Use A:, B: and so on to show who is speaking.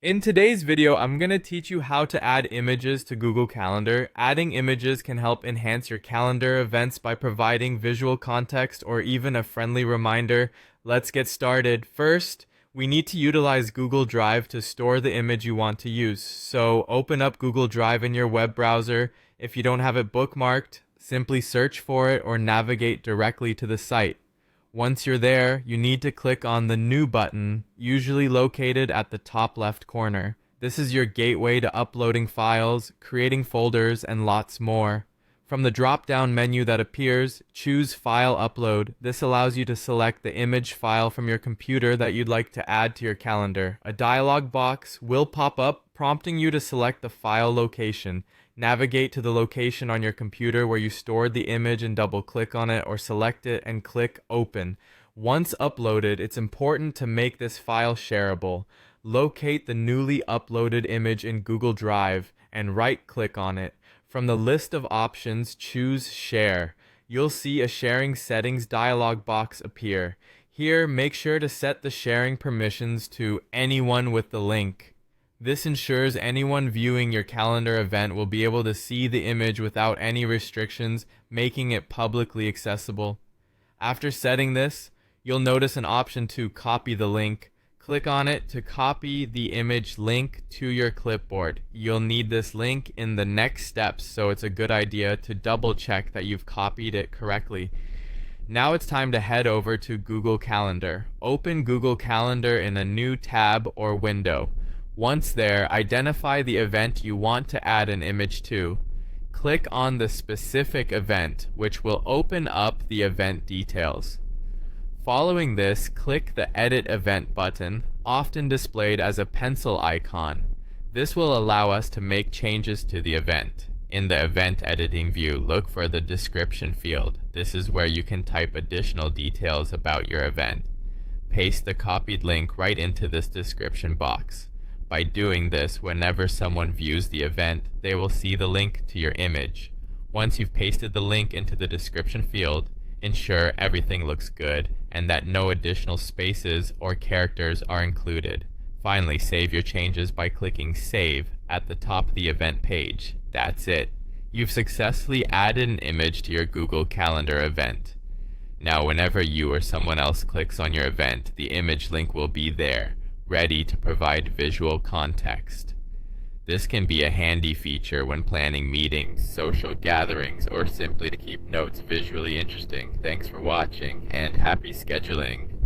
A: In today's video, I'm going to teach you how to add images to Google Calendar. Adding images can help enhance your calendar events by providing visual context or even a friendly reminder. Let's get started. First, we need to utilize Google Drive to store the image you want to use. So open up Google Drive in your web browser. If you don't have it bookmarked, simply search for it or navigate directly to the site. Once you're there, you need to click on the New button, usually located at the top left corner. This is your gateway to uploading files, creating folders, and lots more. From the drop-down menu that appears, choose File Upload. This allows you to select the image file from your computer that you'd like to add to your calendar. A dialog box will pop up, prompting you to select the file location. Navigate to the location on your computer where you stored the image and double-click on it, or select it and click Open. Once uploaded, it's important to make this file shareable. Locate the newly uploaded image in Google Drive and right-click on it. From the list of options, choose Share. You'll see a Sharing Settings dialog box appear. Here, make sure to set the sharing permissions to anyone with the link. This ensures anyone viewing your calendar event will be able to see the image without any restrictions, making it publicly accessible. After setting this, you'll notice an option to copy the link. Click on it to copy the image link to your clipboard. You'll need this link in the next steps, so it's a good idea to double check that you've copied it correctly. Now it's time to head over to Google Calendar. Open Google Calendar in a new tab or window. Once there, identify the event you want to add an image to. Click on the specific event, which will open up the event details. Following this, click the Edit Event button, often displayed as a pencil icon. This will allow us to make changes to the event. In the Event Editing view, look for the Description field. This is where you can type additional details about your event. Paste the copied link right into this description box. By doing this, whenever someone views the event, they will see the link to your image. Once you've pasted the link into the description field, ensure everything looks good and that no additional spaces or characters are included. Finally, save your changes by clicking Save at the top of the event page. That's it. You've successfully added an image to your Google Calendar event. Now, whenever you or someone else clicks on your event, the image link will be there, ready to provide visual context. This can be a handy feature when planning meetings, social gatherings, or simply to keep notes visually interesting. Thanks for watching, and happy scheduling!